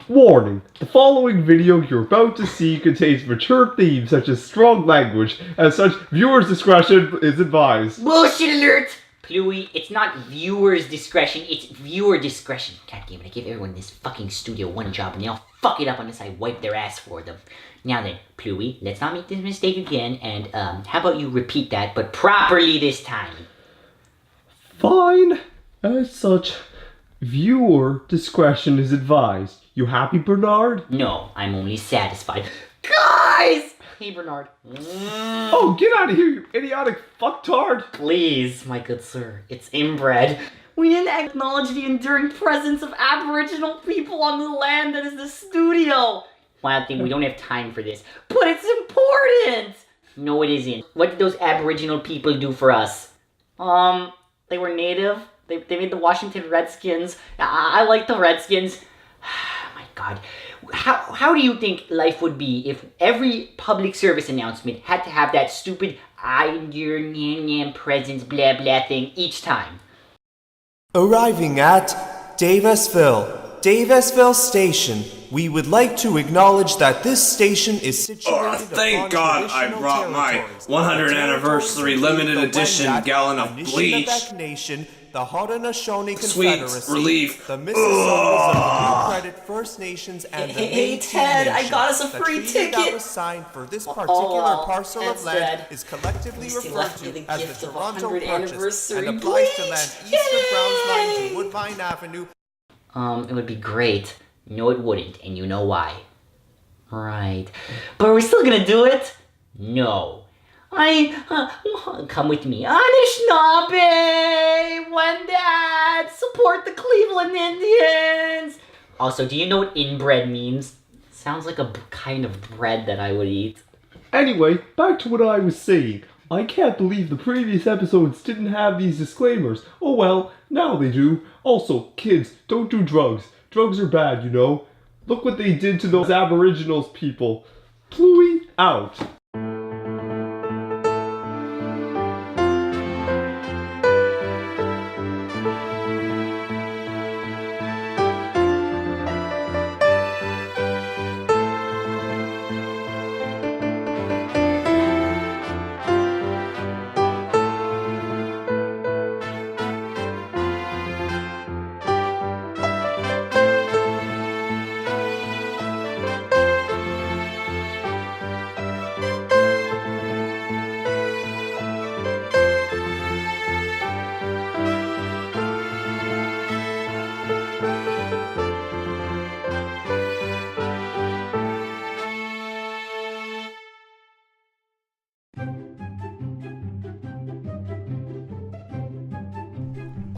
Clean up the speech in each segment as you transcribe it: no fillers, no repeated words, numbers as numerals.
Warning, the following video you're about to see contains mature themes such as strong language. As such, viewers' discretion is advised. Bullshit alert! Pluie, it's not viewers' discretion, it's viewer discretion. God damn it, I give everyone in this fucking studio one job and they all fuck it up unless I wipe their ass for them. Now then, Pluie, let's not make this mistake again, and how about you repeat that, but properly this time? Fine. As such, viewer discretion is advised. You happy, Bernard? No, I'm only satisfied. Guys! Hey, Bernard. Oh, get out of here, you idiotic fucktard! Please, my good sir, it's inbred. We didn't acknowledge the enduring presence of Aboriginal people on the land that is the studio. Wild thing, we don't have time for this, but it's important! No, it isn't. What did those Aboriginal people do for us? They were native. They made the Washington Redskins. I like the Redskins. My God. How do you think life would be if every public service announcement had to have that stupid I'm your Nam presence blah blah thing each time? Arriving at Davisville Station. We would like to acknowledge that this station is situated thank God I brought my 100th anniversary limited edition gallon of bleach. Nation, the Haudenosaunee Sweet Confederacy, relief. the Mississaugas of the New Credit First Nations, and the Hey, Métis Ted, I Nation. got us a free The treaty that ticket. was signed for this particular parcel of that's land sad. is collectively At least he referred left me to the as gift the of Toronto 100th Purchase anniversary and applies to bleach. land east of Browns Line Yay! to Woodbine Avenue. It would be great. No, it wouldn't, and you know why. Right. But are we still gonna do it? No. Come with me. Anishinaabe! Wendat! Support the Cleveland Indians! Also, do you know what inbred means? Sounds like a kind of bread that I would eat. Anyway, back to what I was saying. I can't believe the previous episodes didn't have these disclaimers. Oh well, now they do. Also, kids, don't do drugs. Drugs are bad, you know. Look what they did to those Aboriginals people. Pluie out.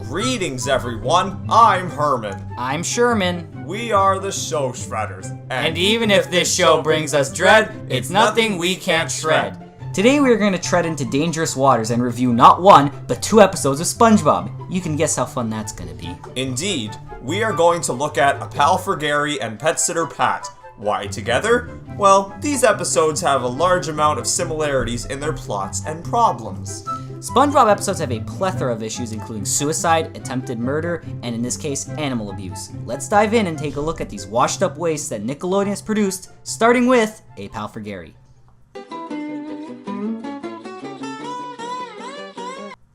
Greetings, everyone. I'm Herman. I'm Sherman. We are the Show Shredders. And even if this show brings us dread, it's nothing we can't shred. Today we are going to tread into dangerous waters and review not one, but 2 episodes of SpongeBob. You can guess how fun that's going to be. Indeed, we are going to look at A Pal for Gary and Pet Sitter Pat. Why together? Well, these episodes have a large amount of similarities in their plots and problems. SpongeBob episodes have a plethora of issues including suicide, attempted murder, and in this case, animal abuse. Let's dive in and take a look at these washed up wastes that Nickelodeon has produced, starting with A Pal for Gary.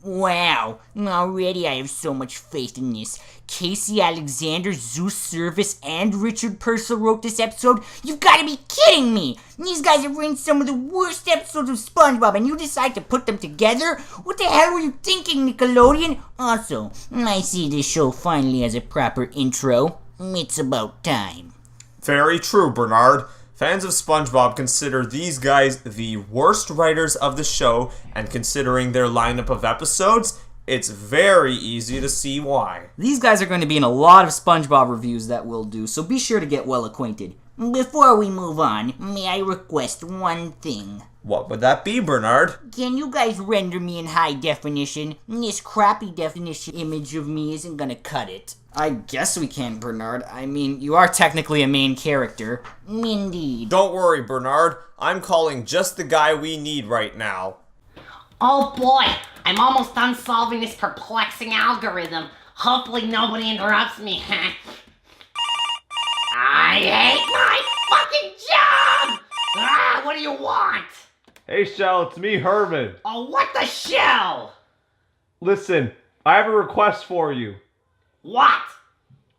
Wow, already I have so much faith in this. Casey Alexander, Zeus Service, and Richard Purcell wrote this episode? You've got to be kidding me! These guys have written some of the worst episodes of SpongeBob and you decide to put them together? What the hell were you thinking, Nickelodeon? Also, I see this show finally has a proper intro. It's about time. Very true, Bernard. Fans of SpongeBob consider these guys the worst writers of the show, and considering their lineup of episodes, it's very easy to see why. These guys are going to be in a lot of SpongeBob reviews that we'll do, so be sure to get well acquainted. Before we move on, may I request one thing? What would that be, Bernard? Can you guys render me in high definition? This crappy definition image of me isn't gonna cut it. I guess we can, Bernard. I mean, you are technically a main character. Indeed. Don't worry, Bernard. I'm calling just the guy we need right now. Oh boy, I'm almost done solving this perplexing algorithm. Hopefully nobody interrupts me. I What do you want? Hey, Shell, it's me, Herman. Oh, what the shell? Listen, I have a request for you. What?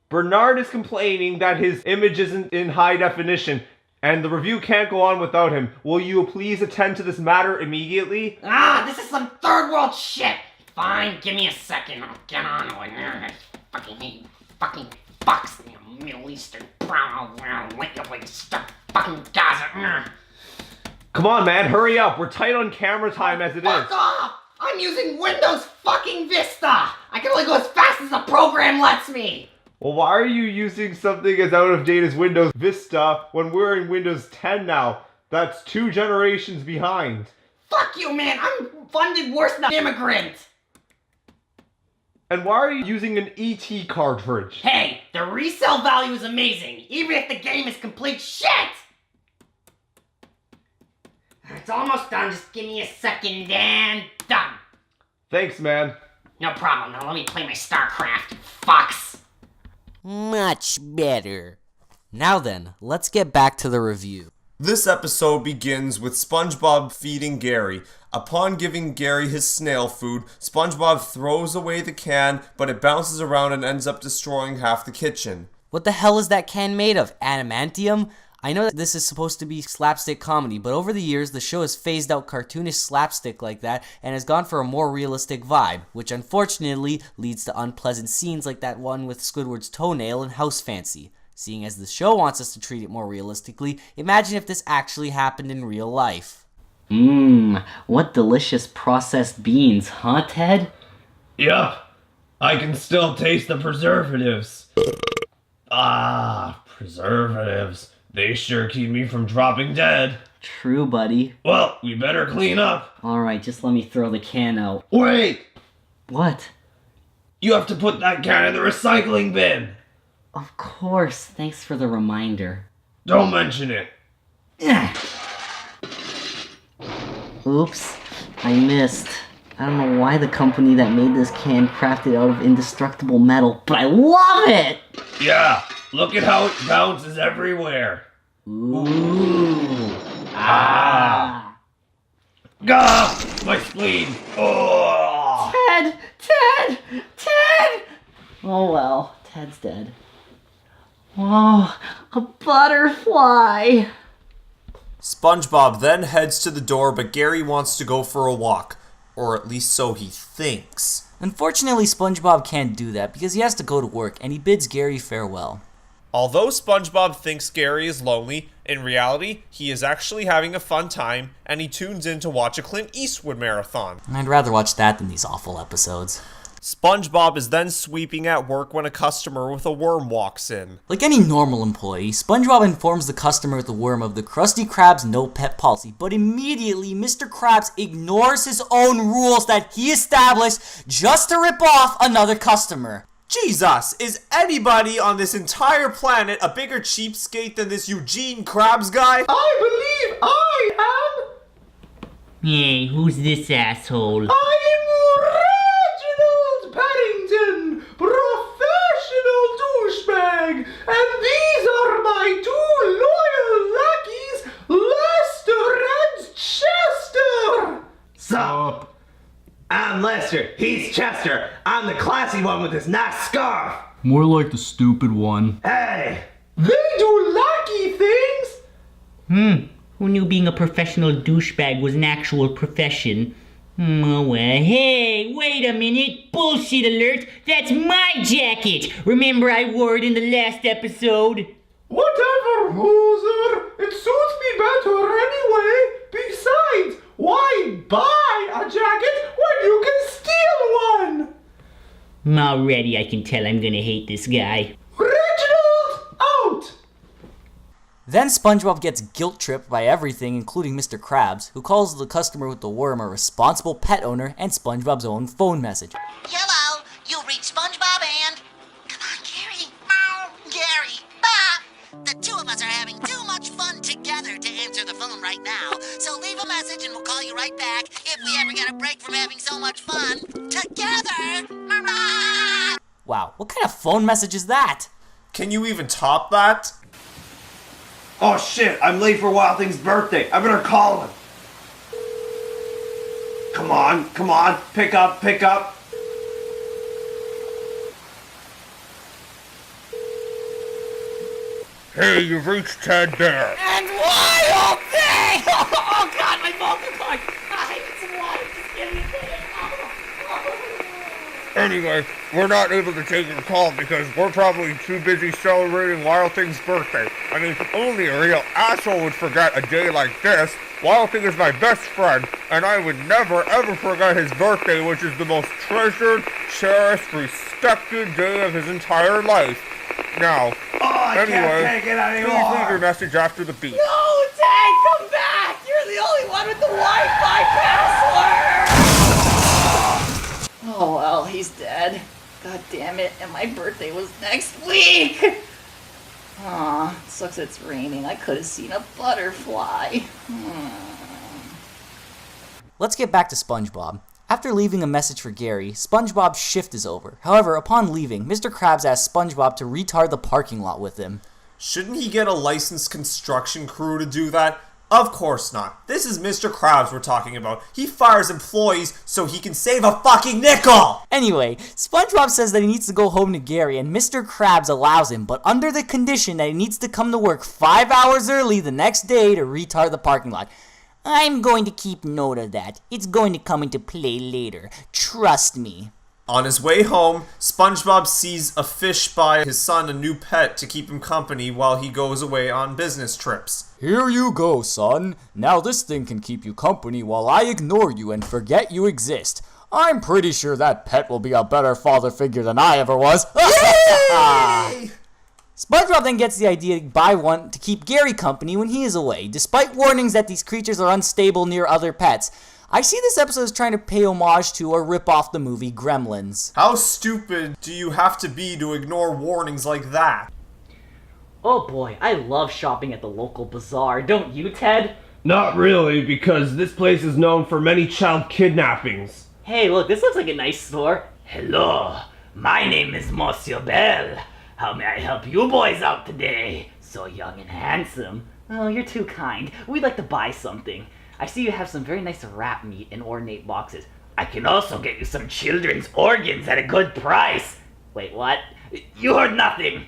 Bernard is complaining that his image isn't in high definition, and the review can't go on without him. Will you please attend to this matter immediately? This is some third world shit. Fine, give me a second. I'll get on to it. I fucking hate fucking fucks. Middle Eastern brown, like stuff. Fucking Gaza. Come on, man, hurry up. We're tight on camera time as it is. Fuck off! I'm using Windows fucking Vista. I can only go as fast as the program lets me. Well, why are you using something as out of date as Windows Vista when we're in Windows 10 now? That's 2 generations behind. Fuck you, man. I'm funded worse than an immigrant. And why are you using an ET cartridge? Hey, the resale value is amazing, even if the game is complete shit. It's almost done. Just give me a second and done. Thanks, man. No problem. Now let me play my StarCraft. Fucks. Much better. Now then, let's get back to the review. This episode begins with SpongeBob feeding Gary. Upon giving Gary his snail food, SpongeBob throws away the can, but it bounces around and ends up destroying half the kitchen. What the hell is that can made of? Adamantium? I know that this is supposed to be slapstick comedy, but over the years, the show has phased out cartoonish slapstick like that and has gone for a more realistic vibe, which unfortunately leads to unpleasant scenes like that one with Squidward's toenail in House Fancy. Seeing as the show wants us to treat it more realistically, imagine if this actually happened in real life. What delicious processed beans, huh, Ted? Yup. I can still taste the preservatives. Preservatives. They sure keep me from dropping dead. True, buddy. Well, we better clean up. Alright, just let me throw the can out. Wait! What? You have to put that can in the recycling bin. Of course, thanks for the reminder. Don't mention it. Oops, I missed. I don't know why the company that made this can crafted out of indestructible metal, but I love it! Yeah, look at how it bounces everywhere. Ooh. Gah! My spleen. Oh! Ted! Oh well, Ted's dead. Oh, a butterfly! SpongeBob then heads to the door, but Gary wants to go for a walk. Or at least so he thinks. Unfortunately, SpongeBob can't do that because he has to go to work and he bids Gary farewell. Although SpongeBob thinks Gary is lonely, in reality, he is actually having a fun time, and he tunes in to watch a Clint Eastwood marathon. I'd rather watch that than these awful episodes. SpongeBob is then sweeping at work when a customer with a worm walks in. Like any normal employee, SpongeBob informs the customer with the worm of the Krusty Krab's no pet policy, but immediately Mr. Krabs ignores his own rules that he established just to rip off another customer. Jesus, is anybody on this entire planet a bigger cheapskate than this Eugene Krabs guy? I believe I am. Hey, who's this asshole? I am Reginald Paddington, professional douchebag, and these are my 2 loyal lackeys, Lester and Chester. Sup? I'm Lester, he's Chester. I'm the classy one with this nice scarf. More like the stupid one. Hey! They do lackey things. Who knew being a professional douchebag was an actual profession? Oh well, hey, wait a minute. Bullshit alert. That's my jacket. Remember I wore it in the last episode? Whatever, loser. It suits me better anyway. Besides, why buy a jacket when you can steal one? Already I can tell I'm gonna hate this guy. Reginald, out! Then SpongeBob gets guilt-tripped by everything, including Mr. Krabs, who calls the customer with the worm a responsible pet owner and SpongeBob's own phone message. Hello, you've reached SpongeBob and... Come on, Gary. Meow. Gary. Bah! The two of us are having too much fun together to answer the phone right now. So leave a message and we'll call you right back if we ever get a break from having so much fun together. Hurrah! Wow, what kind of phone message is that? Can you even top that? Oh shit, I'm late for Wild Thing's birthday. I better call him. Come on, pick up. Hey, you've reached Ted Bear. And Wild Thing! Oh god, my vocal cord! I need some water, just give me a minute. Anyway, we're not able to take your call because we're probably too busy celebrating Wild Thing's birthday. I mean, only a real asshole would forget a day like this. Wild Thing is my best friend, and I would never ever forget his birthday, which is the most treasured, cherished, respected day of his entire life. Now, I can't take it anymore. please leave your message after the beep. No, Ted, come back! You're the only one with the Wi-Fi password! Oh well, he's dead. God damn it, and my birthday was next week! Aw, sucks it's raining. I could have seen a butterfly. Let's get back to SpongeBob. After leaving a message for Gary, SpongeBob's shift is over. However, upon leaving, Mr. Krabs asks SpongeBob to retard the parking lot with him. Shouldn't he get a licensed construction crew to do that? Of course not. This is Mr. Krabs we're talking about. He fires employees so he can save a fucking nickel! Anyway, SpongeBob says that he needs to go home to Gary, and Mr. Krabs allows him, but under the condition that he needs to come to work 5 hours early the next day to retard the parking lot. I'm going to keep note of that. It's going to come into play later. Trust me. On his way home, SpongeBob sees a fish buy his son a new pet to keep him company while he goes away on business trips. Here you go, son. Now this thing can keep you company while I ignore you and forget you exist. I'm pretty sure that pet will be a better father figure than I ever was. SpongeBob then gets the idea to buy one to keep Gary company when he is away, despite warnings that these creatures are unstable near other pets. I see this episode as trying to pay homage to or rip off the movie Gremlins. How stupid do you have to be to ignore warnings like that? Oh boy, I love shopping at the local bazaar, don't you, Ted? Not really, because this place is known for many child kidnappings. Hey, look, this looks like a nice store. Hello, my name is Monsieur Bell. How may I help you boys out today? So young and handsome. Oh, you're too kind. We'd like to buy something. I see you have some very nice rat meat in ornate boxes. I can also get you some children's organs at a good price. Wait, what? You heard nothing.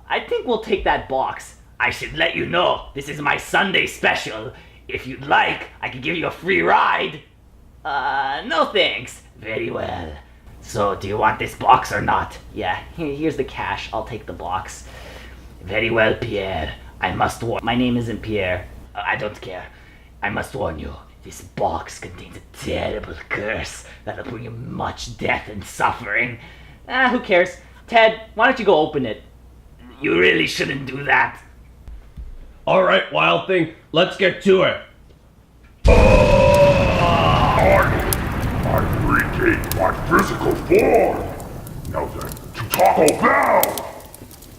I think we'll take that box. I should let you know, this is my Sunday special. If you'd like, I can give you a free ride. No thanks. Very well. So, do you want this box or not? Yeah, here's the cash. I'll take the box. Very well, Pierre. I must warn... My name isn't Pierre. I don't care. I must warn you. This box contains a terrible curse that'll bring you much death and suffering. Who cares? Ted, why don't you go open it? You really shouldn't do that. Alright, Wild Thing, let's get to it. I regained my physical form. Now then, to Taco Bell!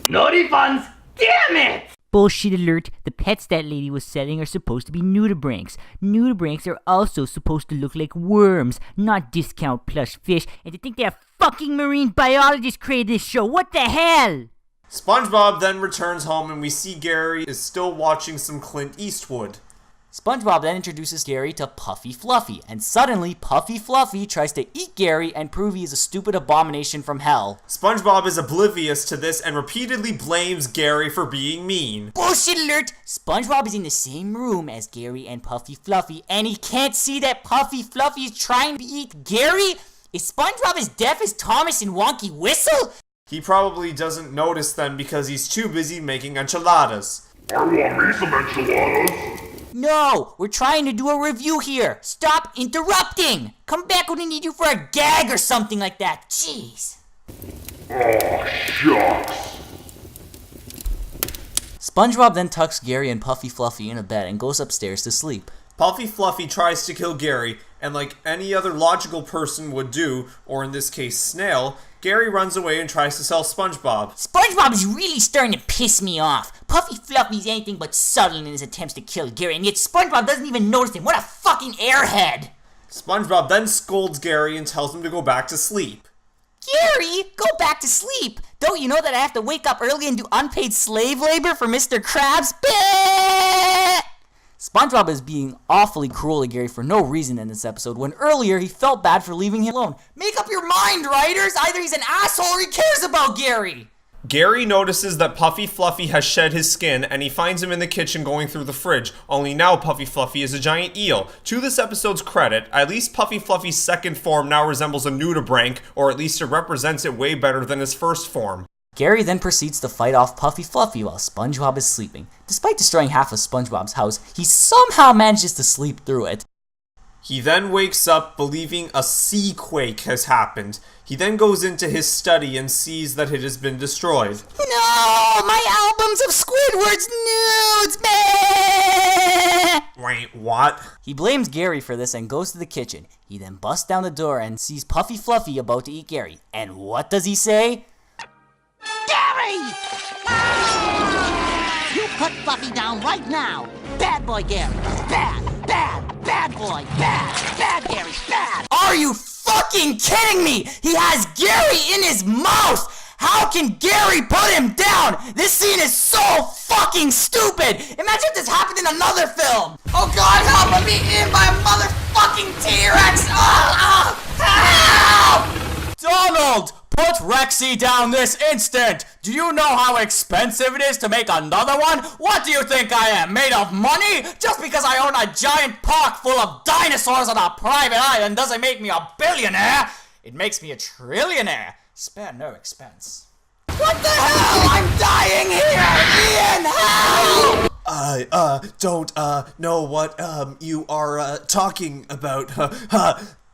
No refunds! Damn it! Bullshit alert, the pets that lady was selling are supposed to be nudibranchs. Nudibranchs are also supposed to look like worms, not discount plush fish, and to think that a fucking marine biologist created this show, what the hell? SpongeBob then returns home and we see Gary is still watching some Clint Eastwood. SpongeBob then introduces Gary to Puffy Fluffy, and suddenly Puffy Fluffy tries to eat Gary and prove he is a stupid abomination from hell. SpongeBob is oblivious to this and repeatedly blames Gary for being mean. Bullshit alert! SpongeBob is in the same room as Gary and Puffy Fluffy, and he can't see that Puffy Fluffy is trying to eat Gary? Is SpongeBob as deaf as Thomas and Wonky Whistle? He probably doesn't notice them because he's too busy making enchiladas. I want me some enchiladas. No, we're trying to do a review here. Stop interrupting. Come back when we need you for a gag or something like that. Jeez. Oh, shucks. SpongeBob then tucks Gary and Puffy Fluffy in a bed and goes upstairs to sleep. Puffy Fluffy tries to kill Gary, and like any other logical person would do, or in this case Snail, Gary runs away and tries to sell SpongeBob. SpongeBob is really starting to piss me off. Puffy Fluffy's anything but subtle in his attempts to kill Gary, and yet SpongeBob doesn't even notice him. What a fucking airhead! SpongeBob then scolds Gary and tells him to go back to sleep. Gary, go back to sleep. Don't you know that I have to wake up early and do unpaid slave labor for Mr. Krabs? Bah! SpongeBob is being awfully cruel to Gary for no reason in this episode, when earlier he felt bad for leaving him alone. Make up your mind, writers! Either he's an asshole or he cares about Gary! Gary notices that Puffy Fluffy has shed his skin, and he finds him in the kitchen going through the fridge, only now Puffy Fluffy is a giant eel. To this episode's credit, at least Puffy Fluffy's second form now resembles a nudibranch, or at least it represents it way better than his first form. Gary then proceeds to fight off Puffy Fluffy while SpongeBob is sleeping. Despite destroying half of SpongeBob's house, he somehow manages to sleep through it. He then wakes up believing a sea quake has happened. He then goes into his study and sees that it has been destroyed. No! My albums of Squidward's nudes! Bah! Wait, what? He blames Gary for this and goes to the kitchen. He then busts down the door and sees Puffy Fluffy about to eat Gary. And what does he say? Gary! Ah! You put Fluffy down right now. Bad boy, Gary. Bad boy. Bad Gary. Bad. Are you fucking kidding me? He has Gary in his mouth! How can Gary put him down? This scene is so fucking stupid! Imagine if this happened in another film! Oh god, help! I'm being eaten by a motherfucking T-Rex! Help! Donald! Put Rexy down this instant! Do you know how expensive it is to make another one? What do you think I am, made of money? Just because I own a giant park full of dinosaurs on a private island doesn't make me a billionaire! It makes me a trillionaire. Spare no expense. What the hell? I'm dying here! Ian, help! I don't know what you are talking about.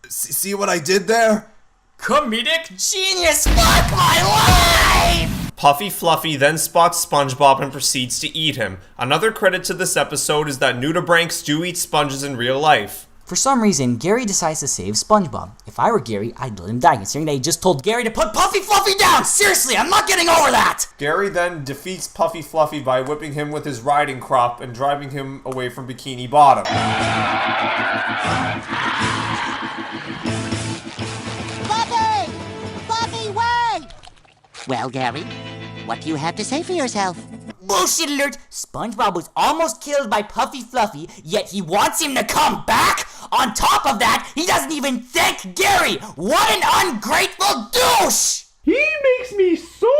See what I did there? Comedic genius, fuck my life! Puffy Fluffy then spots SpongeBob and proceeds to eat him. Another credit to this episode is that nudibranchs do eat sponges in real life. For some reason, Gary decides to save SpongeBob. If I were Gary, I'd let him die, considering that he just told Gary to put Puffy Fluffy down! Seriously, I'm not getting over that! Gary then defeats Puffy Fluffy by whipping him with his riding crop and driving him away from Bikini Bottom. Fluffy, wait! Well, Gary, what do you have to say for yourself? Bullshit alert! SpongeBob was almost killed by Puffy Fluffy, yet he wants him to come back? On top of that, he doesn't even thank Gary! What an ungrateful douche! He makes me so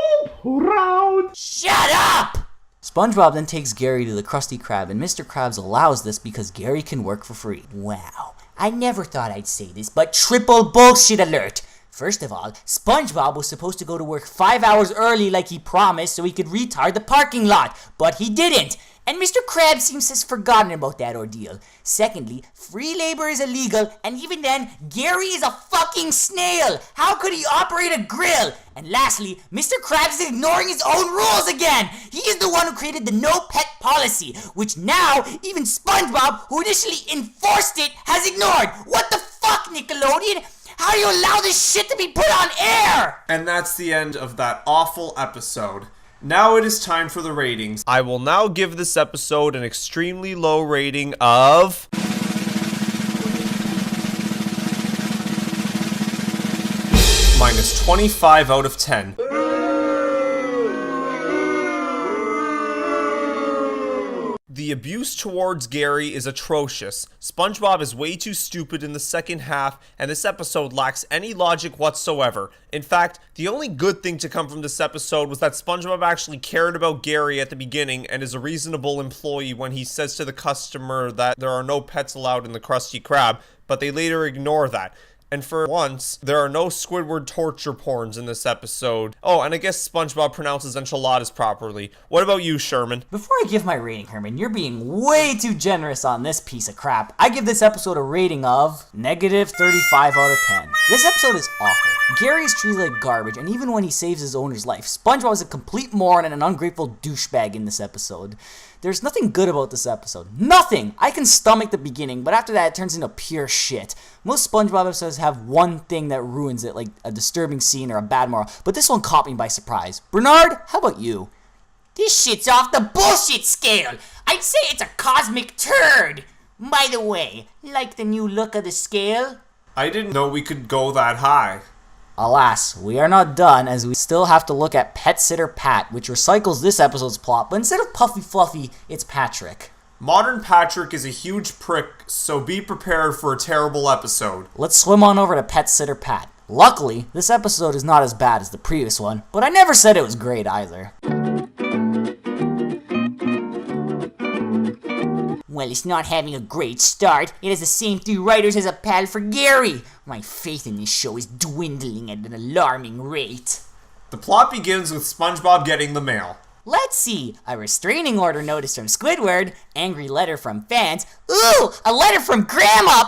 proud! Shut up! SpongeBob then takes Gary to the Krusty Krab, and Mr. Krabs allows this because Gary can work for free. Wow, I never thought I'd say this, but triple bullshit alert! First of all, SpongeBob was supposed to go to work 5 hours early like he promised so he could retard the parking lot, but he didn't. And Mr. Krabs seems to have forgotten about that ordeal. Secondly, free labor is illegal, and even then, Gary is a fucking snail. How could he operate a grill? And lastly, Mr. Krabs is ignoring his own rules again. He is the one who created the no pet policy, which now even SpongeBob, who initially enforced it, has ignored. What the fuck, Nickelodeon? How do you allow this shit to be put on air? And that's the end of that awful episode. Now it is time for the ratings. I will now give this episode an extremely low rating of... minus 25 out of 10. The abuse towards Gary is atrocious. SpongeBob is way too stupid in the second half, and this episode lacks any logic whatsoever. In fact, the only good thing to come from this episode was that SpongeBob actually cared about Gary at the beginning and is a reasonable employee when he says to the customer that there are no pets allowed in the Krusty Krab, but they later ignore that. And for once, there are no Squidward torture porns in this episode. Oh, and I guess SpongeBob pronounces enchiladas properly. What about you, Sherman? Before I give my rating, Herman, you're being way too generous on this piece of crap. I give this episode a rating of negative 35 out of 10. This episode is awful. Gary is treated like garbage, and even when he saves his owner's life, SpongeBob is a complete moron and an ungrateful douchebag in this episode. There's nothing good about this episode. Nothing! I can stomach the beginning, but after that it turns into pure shit. Most SpongeBob episodes have one thing that ruins it, like a disturbing scene or a bad moral, but this one caught me by surprise. Bernard, how about you? This shit's off the bullshit scale. I'd say it's a cosmic turd. By the way, like the new look of the scale? I didn't know we could go that high. Alas, we are not done, as we still have to look at Pet Sitter Pat, which recycles this episode's plot, but instead of Puffy Fluffy, it's Patrick. Modern Patrick is a huge prick, so be prepared for a terrible episode. Let's swim on over to Pet Sitter Pat. Luckily, this episode is not as bad as the previous one, but I never said it was great either. Well, it's not having a great start. It has the same 3 writers as A Pal for Gary. My faith in this show is dwindling at an alarming rate. The plot begins with SpongeBob getting the mail. Let's see. A restraining order notice from Squidward, angry letter from fans. Ooh, a letter from Grandma!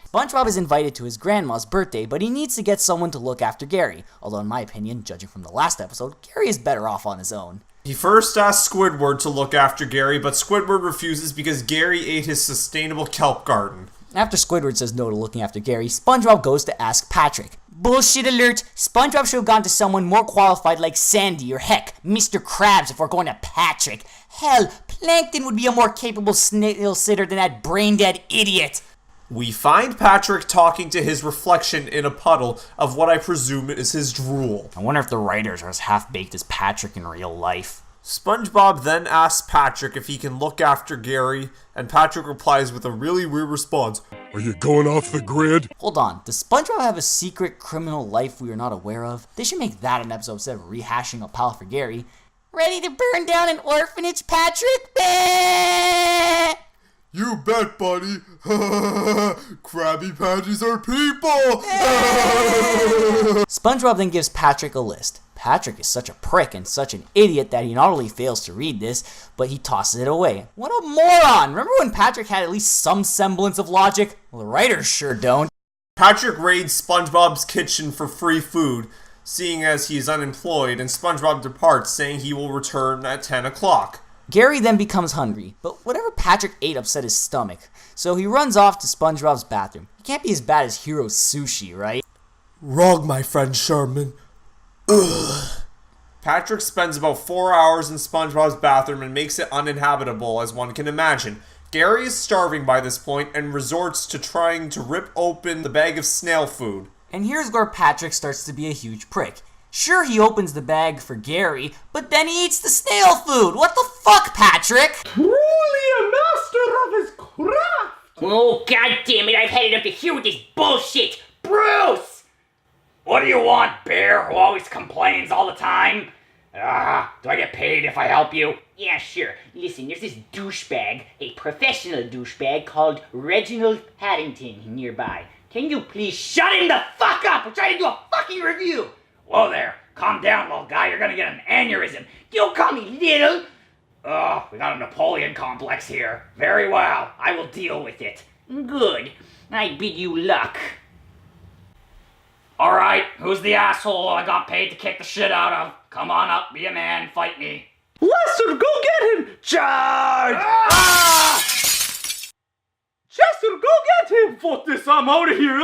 SpongeBob is invited to his grandma's birthday, but he needs to get someone to look after Gary. Although in my opinion, judging from the last episode, Gary is better off on his own. He first asks Squidward to look after Gary, but Squidward refuses because Gary ate his sustainable kelp garden. After Squidward says no to looking after Gary, SpongeBob goes to ask Patrick. Bullshit alert! SpongeBob should have gone to someone more qualified like Sandy or heck, Mr. Krabs if we're going to Patrick. Hell, Plankton would be a more capable snail sitter than that brain-dead idiot. We find Patrick talking to his reflection in a puddle of what I presume is his drool. I wonder if the writers are as half-baked as Patrick in real life. SpongeBob then asks Patrick if he can look after Gary, and Patrick replies with a really weird response. Are you going off the grid? Hold on, does SpongeBob have a secret criminal life we are not aware of? They should make that an episode instead of rehashing A Pal for Gary. Ready to burn down an orphanage, Patrick? Bah! You bet, buddy. Krabby Patties are people. SpongeBob then gives Patrick a list. Patrick is such a prick and such an idiot that he not only fails to read this, but he tosses it away. What a moron! Remember when Patrick had at least some semblance of logic? Well, the writers sure don't. Patrick raids SpongeBob's kitchen for free food, seeing as he is unemployed, and SpongeBob departs, saying he will return at 10 o'clock. Gary then becomes hungry, but whatever Patrick ate upset his stomach, so he runs off to SpongeBob's bathroom. He can't be as bad as Hero's Sushi, right? Wrong, my friend Sherman. Ugh. Patrick spends about 4 hours in SpongeBob's bathroom and makes it uninhabitable, as one can imagine. Gary is starving by this point and resorts to trying to rip open the bag of snail food. And here's where Patrick starts to be a huge prick. Sure, he opens the bag for Gary, but then he eats the snail food. What the fuck, Patrick? Truly a master of his craft! Oh, god damn it, I've had enough to hear with this bullshit! Bruce! What do you want, Bear, who always complains all the time? Do I get paid if I help you? Yeah, sure. Listen, there's this douchebag, a professional douchebag called Reginald Paddington nearby. Can you please shut him the fuck up? We're trying to do a fucking review! Whoa there, calm down, little guy, you're gonna get an aneurysm. Don't call me little! Oh, we got a Napoleon complex here. Very well, I will deal with it. Good. I bid you luck. Alright, who's the asshole I got paid to kick the shit out of? Come on up, be a man, fight me. Lester, go get him! Charge! Ah! Chester, go get him! Fuck this, I'm out of here!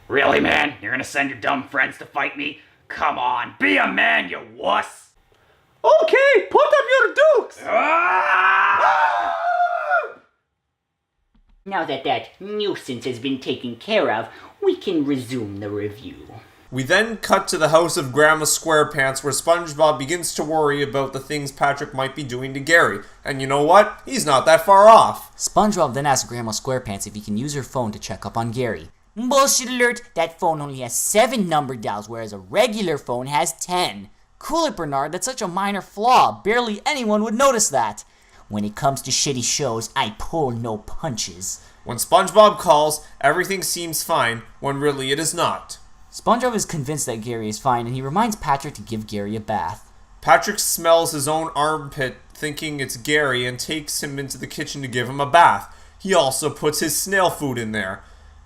Really, man? You're gonna send your dumb friends to fight me? Come on, be a man, you wuss! Okay, put up your dukes! Ah! Now that nuisance has been taken care of, we can resume the review. We then cut to the house of Grandma SquarePants, where SpongeBob begins to worry about the things Patrick might be doing to Gary. And you know what? He's not that far off. SpongeBob then asks Grandma SquarePants if he can use her phone to check up on Gary. Bullshit alert! That phone only has 7 number dials, whereas a regular phone has 10. Cool it, Bernard, that's such a minor flaw. Barely anyone would notice that. When it comes to shitty shows, I pull no punches. When SpongeBob calls, everything seems fine, when really it is not. SpongeBob is convinced that Gary is fine, and he reminds Patrick to give Gary a bath. Patrick smells his own armpit, thinking it's Gary, and takes him into the kitchen to give him a bath. He also puts his snail food in there.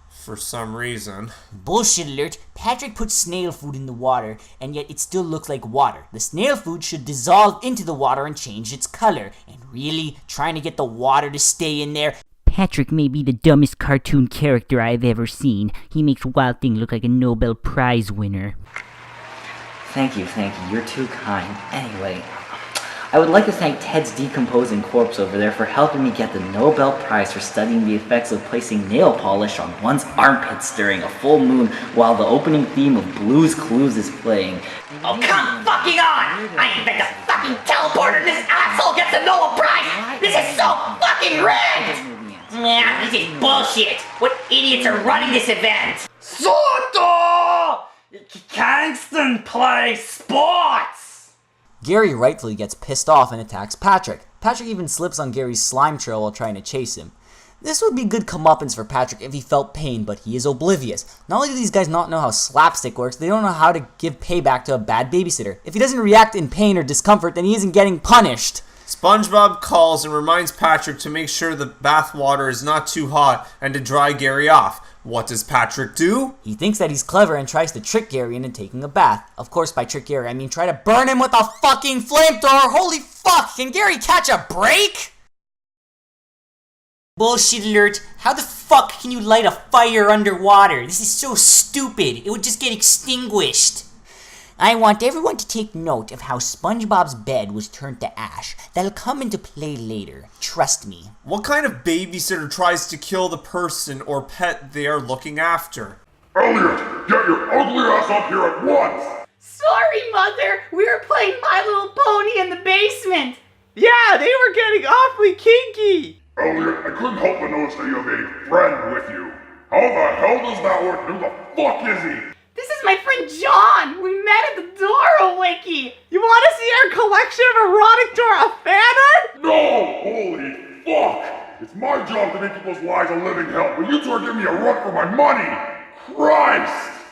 For some reason. Bullshit alert. Patrick put snail food in the water, and yet it still looks like water. The snail food should dissolve into the water and change its color. And really, trying to get the water to stay in there. Patrick may be the dumbest cartoon character I've ever seen. He makes Wild Thing look like a Nobel Prize winner. Thank you. You're too kind. Anyway, I would like to thank Ted's decomposing corpse over there for helping me get the Nobel Prize for studying the effects of placing nail polish on one's armpits during a full moon while the opening theme of Blue's Clues is playing. Oh, come fucking on! I ain't been to fucking teleporter and this asshole gets a Nobel Prize! This is so fucking rigged! Nah, this is bullshit! What idiots are running this event? Soto! Kingston plays sports! Gary rightfully gets pissed off and attacks Patrick. Patrick even slips on Gary's slime trail while trying to chase him. This would be good comeuppance for Patrick if he felt pain, but he is oblivious. Not only do these guys not know how slapstick works, they don't know how to give payback to a bad babysitter. If he doesn't react in pain or discomfort, then he isn't getting punished. SpongeBob calls and reminds Patrick to make sure the bath water is not too hot and to dry Gary off. What does Patrick do? He thinks that he's clever and tries to trick Gary into taking a bath. Of course, by trick Gary, I mean try to burn him with a fucking flamethrower. Holy fuck, can Gary catch a break? Bullshit alert. How the fuck can you light a fire underwater? This is so stupid. It would just get extinguished. I want everyone to take note of how SpongeBob's bed was turned to ash. That'll come into play later. Trust me. What kind of babysitter tries to kill the person or pet they are looking after? Elliot, get your ugly ass up here at once! Sorry, Mother! We were playing My Little Pony in the basement! Yeah, they were getting awfully kinky! Elliot, I couldn't help but notice that you have a friend with you. How the hell does that work? Who the fuck is he? This is my friend John! We met at the Dora Wiki! You want to see our collection of erotic Dora fan art? No! Holy fuck! It's my job to make people's lives a living hell, but you two are giving me a run for my money! Christ!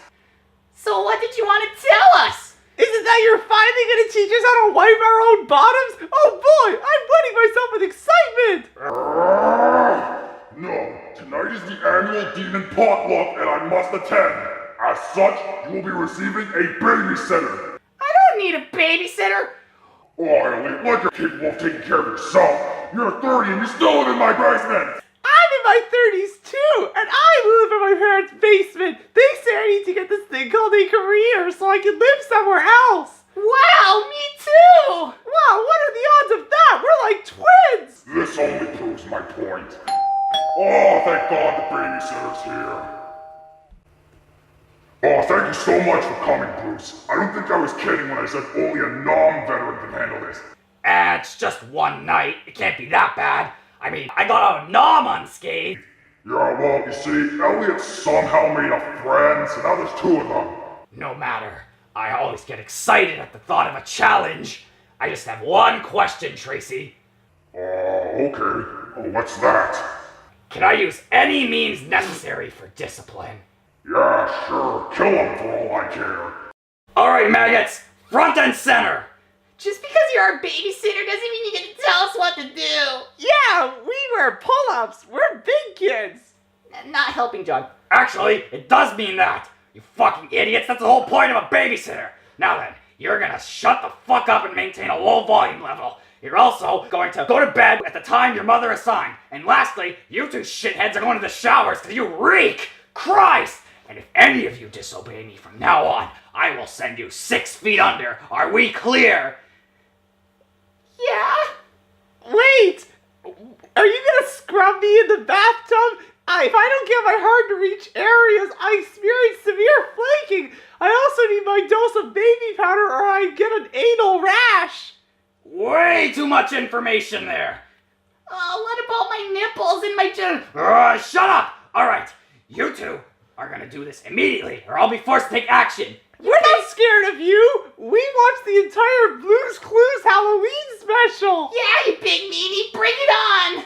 So what did you want to tell us? Is it that you're finally going to teach us how to wipe our own bottoms? Oh boy, I'm wetting myself with excitement! No, tonight is the annual Demon Potluck and I must attend. As such, you will be receiving a babysitter. I don't need a babysitter. Oh, Elliot, like you're capable of taking care of yourself. You're 30 and you still live in my basement. I'm in my 30s too, and I live in my parents' basement. They say I need to get this thing called a career so I can live somewhere else. Wow, me too! Wow, what are the odds of that? We're like twins! This only proves my point. Oh, thank God the babysitter's here. Oh, thank you so much for coming, Bruce. I don't think I was kidding when I said only a non-veteran can handle this. It's just one night. It can't be that bad. I mean, I got out of Nom unscathed. Yeah, well, you see, Elliot somehow made a friend, so now there's two of them. No matter. I always get excited at the thought of a challenge. I just have one question, Tracy. Okay. Oh, what's that? Can I use any means necessary for discipline? Yeah, sure. Kill him for all I care. Alright, maggots. Front and center. Just because you're our babysitter doesn't mean you get to tell us what to do. Yeah, we wear pull-ups. We're big kids. Not helping, John. Actually, it does mean that. You fucking idiots. That's the whole point of a babysitter. Now then, you're gonna shut the fuck up and maintain a low volume level. You're also going to go to bed at the time your mother assigned. And lastly, you two shitheads are going to the showers because you reek. Christ! And if any of you disobey me from now on, I will send you 6 feet under. Are we clear? Yeah? Wait! Are you gonna scrub me in the bathtub? If I don't get my hard-to-reach areas, I experience severe flaking. I also need my dose of baby powder or I get an anal rash. Way too much information there. What about my nipples and my Shut up! Alright, you two are gonna do this immediately or I'll be forced to take action. We're not scared of you! We watched the entire Blue's Clues Halloween special! Yeah, you big meanie, bring it on!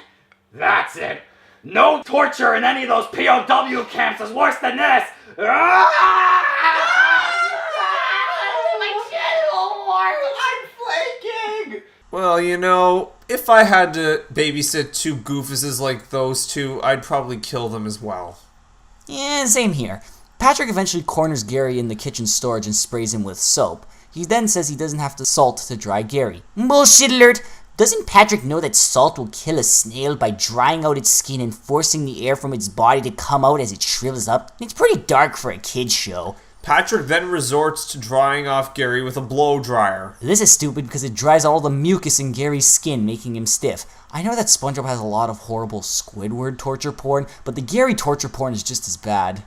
That's it. No torture in any of those POW camps is worse than this! My genital warts! I'm flaking! Well, you know, if I had to babysit two goofuses like those two, I'd probably kill them as well. Yeah, same here. Patrick eventually corners Gary in the kitchen storage and sprays him with soap. He then says he doesn't have to salt to dry Gary. Bullshit alert! Doesn't Patrick know that salt will kill a snail by drying out its skin and forcing the air from its body to come out as it shrivels up? It's pretty dark for a kid's show. Patrick then resorts to drying off Gary with a blow dryer. This is stupid because it dries all the mucus in Gary's skin, making him stiff. I know that SpongeBob has a lot of horrible Squidward torture porn, but the Gary torture porn is just as bad.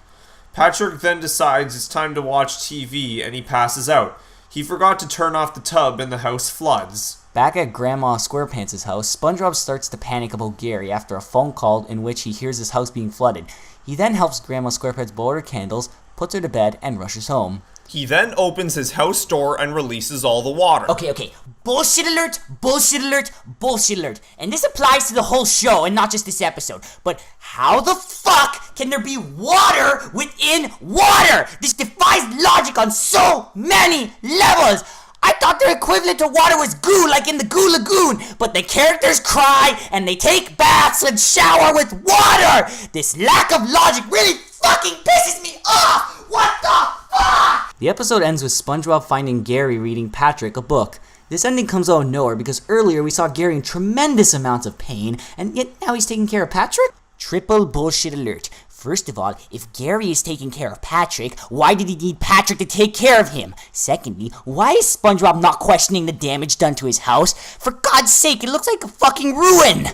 Patrick then decides it's time to watch TV and he passes out. He forgot to turn off the tub and the house floods. Back at Grandma SquarePants' house, SpongeBob starts to panic about Gary after a phone call in which he hears his house being flooded. He then helps Grandma SquarePants blow her candles, puts her to bed, and rushes home. He then opens his house door and releases all the water. Okay. Bullshit alert, bullshit alert, bullshit alert. And this applies to the whole show and not just this episode. But how the fuck can there be water within water? This defies logic on so many levels. I thought their equivalent to water was goo, like in the Goo Lagoon, but the characters cry and they take baths and shower with water. This lack of logic really fucking pisses me off. What the fuck? The episode ends with SpongeBob finding Gary reading Patrick a book. This ending comes out of nowhere because earlier we saw Gary in tremendous amounts of pain, and yet now he's taking care of Patrick? Triple bullshit alert. First of all, if Gary is taking care of Patrick, why did he need Patrick to take care of him? Secondly, why is SpongeBob not questioning the damage done to his house? For God's sake, it looks like a fucking ruin!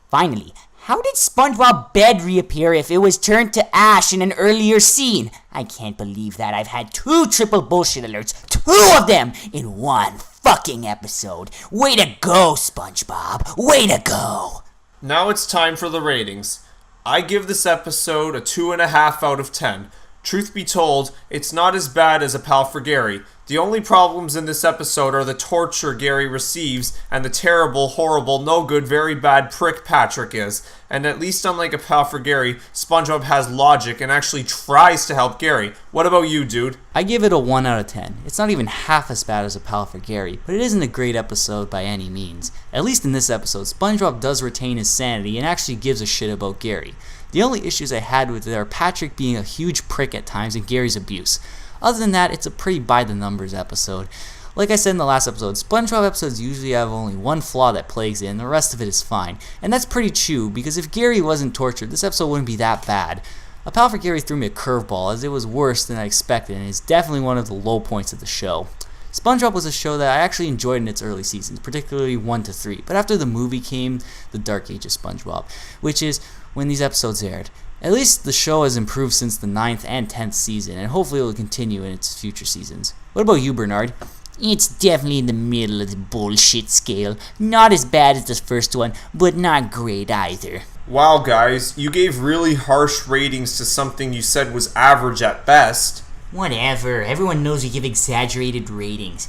Finally, how did SpongeBob's bed reappear if it was turned to ash in an earlier scene? I can't believe that I've had 2 triple bullshit alerts, 2 of them, in one fucking episode. Way to go, SpongeBob. Way to go. Now it's time for the ratings. I give this episode a 2.5 out of 10. Truth be told, it's not as bad as A Pal for Gary. The only problems in this episode are the torture Gary receives and the terrible, horrible, no good, very bad prick Patrick is. And at least unlike A Pal for Gary, SpongeBob has logic and actually tries to help Gary. What about you, dude? I give it a 1 out of 10. It's not even half as bad as A Pal for Gary, but it isn't a great episode by any means. At least in this episode, SpongeBob does retain his sanity and actually gives a shit about Gary. The only issues I had with it are Patrick being a huge prick at times and Gary's abuse. Other than that, it's a pretty by-the-numbers episode. Like I said in the last episode, SpongeBob episodes usually have only one flaw that plagues it, and the rest of it is fine. And that's pretty true, because if Gary wasn't tortured, this episode wouldn't be that bad. A Pal for Gary threw me a curveball, as it was worse than I expected, and is definitely one of the low points of the show. SpongeBob was a show that I actually enjoyed in its early seasons, particularly 1 to 3, but after the movie came the Dark Age of SpongeBob, which is when these episodes aired. At least the show has improved since the 9th and 10th season, and hopefully it will continue in its future seasons. What about you, Bernard? It's definitely in the middle of the bullshit scale. Not as bad as the first one, but not great either. Wow, guys, you gave really harsh ratings to something you said was average at best. Whatever, everyone knows we give exaggerated ratings.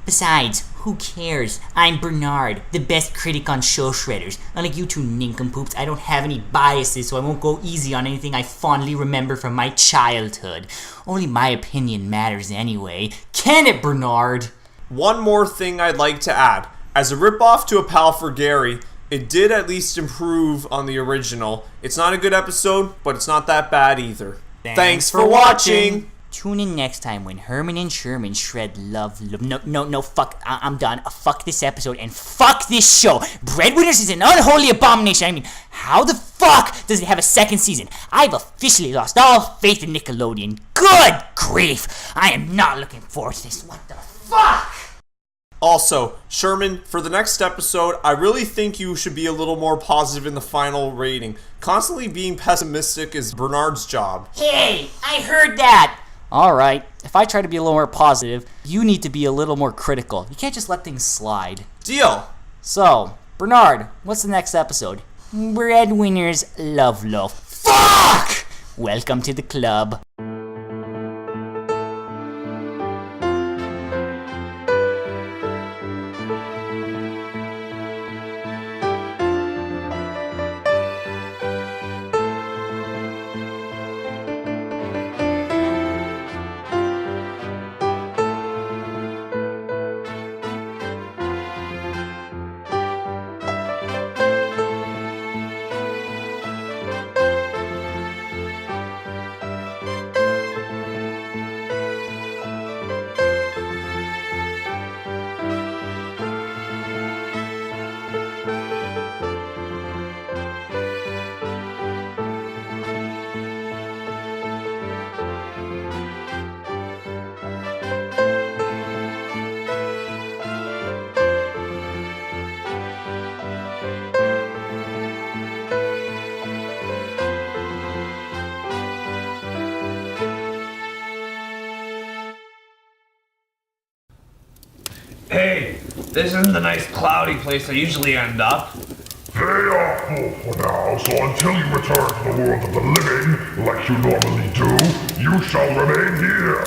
Besides, who cares? I'm Bernard, the best critic on Show Shredders. Unlike you 2 nincompoops, I don't have any biases, so I won't go easy on anything I fondly remember from my childhood. Only my opinion matters anyway. Can it, Bernard? One more thing I'd like to add. As a ripoff to A Pal for Gary, it did at least improve on the original. It's not a good episode, but it's not that bad either. Thanks for watching! Tune in next time when Herman and Sherman shred love. No, fuck. I'm done. Fuck this episode and fuck this show. Breadwinners is an unholy abomination. I mean, how the fuck does it have a second season? I've officially lost all faith in Nickelodeon. Good grief. I am not looking forward to this. What the fuck? Also, Sherman, for the next episode, I really think you should be a little more positive in the final rating. Constantly being pessimistic is Bernard's job. Hey, I heard that. Alright, if I try to be a little more positive, you need to be a little more critical. You can't just let things slide. Deal! So, Bernard, what's the next episode? Breadwinners love. Fuck! Welcome to the club. This isn't the nice cloudy place I usually end up. They are full for now, so until you return to the world of the living, like you normally do, you shall remain here.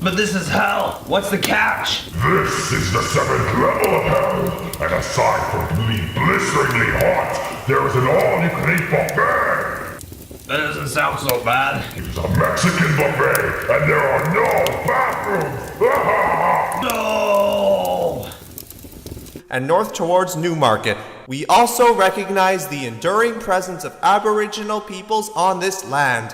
But this is hell. What's the catch? This is the 7th level of hell, and aside from being blisteringly hot, there is an all-you-can-eat buffet. That doesn't sound so bad. It's a Mexican buffet, and there are no bathrooms. No! And north towards Newmarket, we also recognize the enduring presence of Aboriginal peoples on this land.